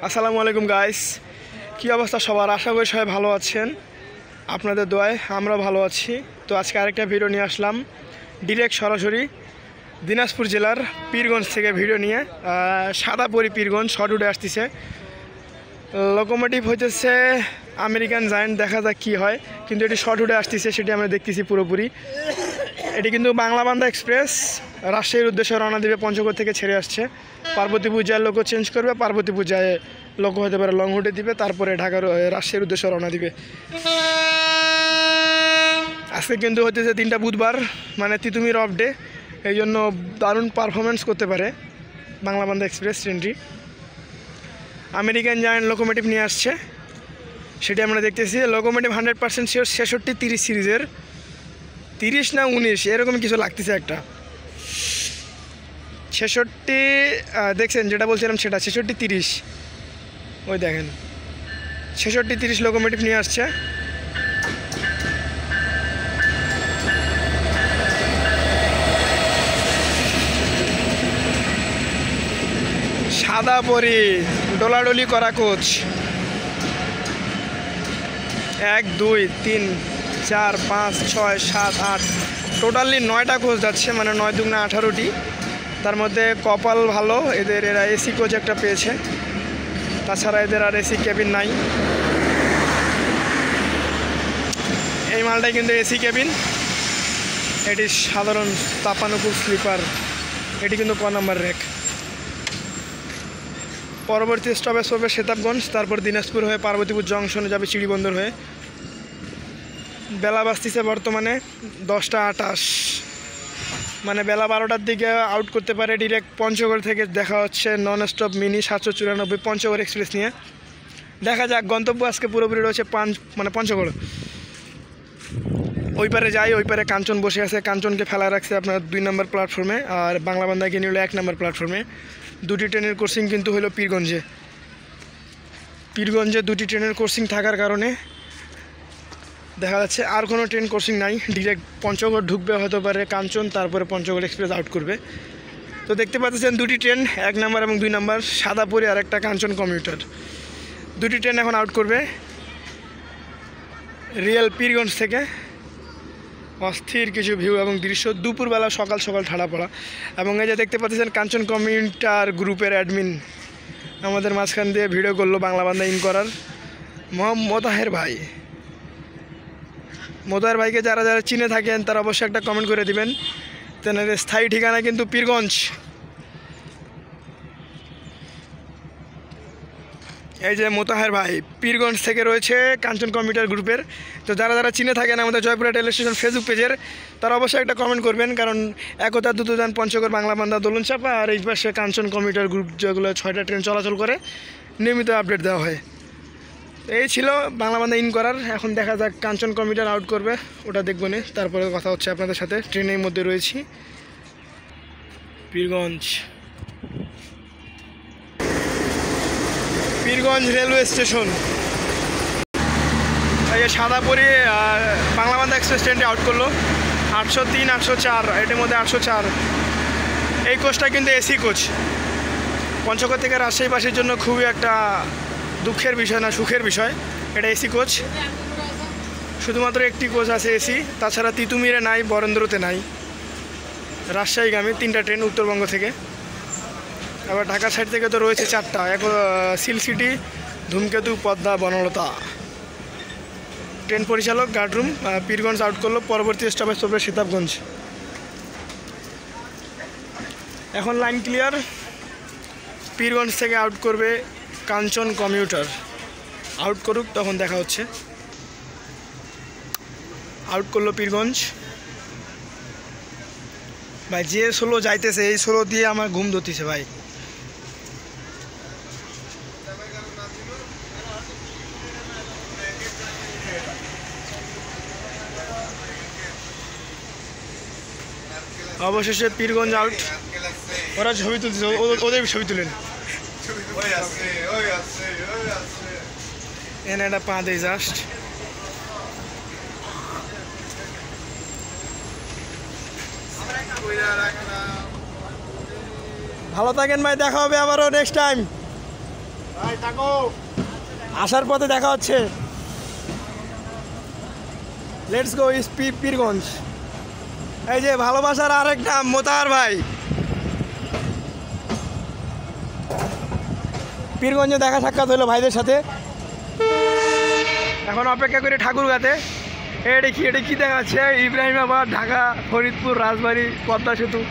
আসসালামু আলাইকুম গাইস, কি অবস্থা সবার? আশা করি সবাই ভালো আছেন। আপনাদের দোয়ায় আমরা ভালো আছি। তো আজকে আরেকটা ভিডিও নিয়ে আসলাম, ডিরেক্ট সরাসরি দিনাজপুর জেলার পীরগঞ্জ থেকে ভিডিও নিয়ে। সাদাপরি পীরগঞ্জ শর্ট উঠে আসতেছে। লোকোমোটিভ হইতেছে আমেরিকান জায়ান্ট, দেখা যাক কী হয়। কিন্তু এটি শর্ট উঠে আসতেছে, সেটি আমরা দেখতেছি পুরোপুরি। এটি কিন্তু বাংলাবান্ধা এক্সপ্রেস রাজশাহীর উদ্দেশ্যে রওনা দেবে। পঞ্চগড় থেকে ছেড়ে আসছে। পার্বতীপুর যায় লোকো চেঞ্জ করবে, পার্বতীপুর যায় লোকো হতে পারে লং রুটে দিবে, তারপরে ঢাকার রাজশাহীর উদ্দেশ্যে রওনা দিবে। আজকে কিন্তু হতেছে 3টা বুধবার, মানে তিতুমির অফ ডে। এই জন্য দারুণ পারফরমেন্স করতে পারে বাংলাবান্ধা এক্সপ্রেস ট্রেনটি। আমেরিকান জায়ান্ট লোকোমোটিভ নিয়ে আসছে, সেটি আমরা দেখতেছি। লোকোমোটিভ 100% শিওর 66-30 সিরিজের, 30 না 19 এরকম কিছু লাগতেছে একটা। 66 দেখছেন যেটা বলছিলাম সেটা 66-30, ওই দেখেন 66-30 লোকোমোটিভ নিয়ে আসছে। সাদাপরি ডোলাডলি করা কোচ, 1 2 3 4 5 6 7 8 টোটালি 9টা কোচ যাচ্ছে, মানে 9 2 18টি। তার মধ্যে কপাল ভালো এদের, এরা এসি কোচ একটা পেয়েছে। তাছাড়া এদের আর এসি কেবিন নাই। এই মালটাই কিন্তু এসি কেবিন। এটি সাধারণ তাপানুকুল স্লিপার। এটি কিন্তু ক নাম্বার র্যাক। পরবর্তী স্টপেজ হবে সেতাবগঞ্জ, তারপর দিনাজপুর হয়ে পার্বতীপুর জংশনে যাবে চিড়িবন্দর হয়ে। বেলা বাজতেছে বর্তমানে 10টা 28, মানে বেলা 12টার দিকে আউট করতে পারে ডিরেক্ট পঞ্চগড় থেকে। দেখা হচ্ছে non stop mini 794 Panchagarh express নিয়ে। দেখা যাক, গন্তব্য আজকে পুরোপুরি রয়েছে পঞ্চগড়। ওই পারে যাই, ওই পারে কাঞ্চন বসে আছে। কাঞ্চনকে ফেলা রাখছে আপনার 2 নম্বর প্ল্যাটফর্মে, আর বাংলাবান্ধাকে নিয়ে হলো 1 নম্বর প্ল্যাটফর্মে। 2টি ট্রেনের কোচিং কিন্তু হলো পীরগঞ্জে। 2টি ট্রেনের কোচিং থাকার কারণে দেখা যাচ্ছে আর কোনো ট্রেন কোচিং নাই। ডিরেক্ট পঞ্চগড় ঢুকবে হতে পারে কাঞ্চন, তারপরে পঞ্চগড় এক্সপ্রেস আউট করবে। তো দেখতে পাচ্ছেন 2টি ট্রেন, 1 নম্বর এবং 2 নম্বর, সাদাপুরি আর একটা কাঞ্চন কমিউটার। 2টি ট্রেন এখন আউট করবে রিয়েল পীরগঞ্জ থেকে। অস্থির কিছু ভিউ এবং দৃশ্য, দুপুরবেলা সকাল সকাল ঠাড়া পড়া। এবং এই যে দেখতে পাচ্ছেন কাঞ্চন কমিউটার গ্রুপের অ্যাডমিন আমাদের মাঝখান দিয়ে ভিডিও করলো বাংলাবান্ধা ইন করার মোতাহের ভাই। মোতাহের ভাইকে যারা যারা চিনে থাকেন তারা অবশ্যই একটা কমেন্ট করে দিবেন। তেনার স্থায়ী ঠিকানা কিন্তু পীরগঞ্জ। এই যে মোতাহের ভাই পীরগঞ্জ থেকে রয়েছে কাঞ্চন কমিউটার গ্রুপের। তো যারা যারা চিনে থাকেন আমাদের জয়পুরা রেল স্টেশন ফেসবুক পেজের, তারা অবশ্যই একটা কমেন্ট করবেন। কারণ একতা দ্রুতযান পঞ্চগড় বাংলাবান্ধা দোলনচাপা, আর এই পাশে কাঞ্চন কমিউটার গ্রুপ, যেগুলো 6টা ট্রেন চলাচল করে, নিয়মিত আপডেট দেওয়া হয়। এই ছিল বাংলাবান্ধা ইন করার। এখন দেখা যাক কাঞ্চন কমিউটার আউট করবে, ওটা দেখবো না। তারপরে কথা হচ্ছে আপনাদের সাথে। ট্রেনের মধ্যে রয়েছি পীরগঞ্জ রেলওয়ে স্টেশন। এই সাদাপুরি বাংলাবান্ধা এক্সপ্রেস ট্রেনটি আউট করলো 803 804, এটির মধ্যে 804। এই কোচটা কিন্তু এসি কোচ। পঞ্চগড় থেকে রাজশাহীবাসীর জন্য খুবই একটা দুঃখের বিষয় না, সুখের বিষয়। এটা এসি কোচ, শুধুমাত্র একটি কোচ আছে এসি। তাছাড়া তিতুমিরে নাই, বরেন্দ্রতে নাই। রাজশাহীগামী 3টা ট্রেন উত্তরবঙ্গ থেকে। আবার ঢাকা সাইড থেকে তো রয়েছে 4টা, সিল সিটি, ধূমকেতু, পদ্মা, বনলতা। ট্রেন পরিচালক গার্ডরুম। পীরগঞ্জ আউট করলো, পরবর্তী স্টপেজ হবে সেতাবগঞ্জ। এখন লাইন ক্লিয়ার। পীরগঞ্জ থেকে আউট করবে কাঞ্চন কমিউটার। আউট করুক, তখন দেখা হচ্ছে। আউট করলো পীরগঞ্জ। ভাই যে স্লো যাইতেছে, এই স্লো দিয়ে আমার ঘুম ধরতেছে ভাই। অবশেষে পীরগঞ্জ আউট। ওরা ছবি তুলছে, ওদের ছবি তুলেন। এনে একটা পা দেয় জাস্ট। ভালো থাকেন ভাই, দেখা হবে আবারও নেক্সট টাইম। আসার পথে দেখা হচ্ছে। Let's go Pirganj. এই যে ভালোবাসার আরেক নাম মোতাহার ভাই। পীরগঞ্জে দেখা সাক্ষাৎ হলো ভাইদের সাথে। এখন অপেক্ষা করি ঠাকুরগাঁতে। এটা কি দেখাচ্ছে? ইব্রাহিমাবাদ, ঢাকা, ফরিদপুর, রাজবাড়ী, পদ্মা সেতু।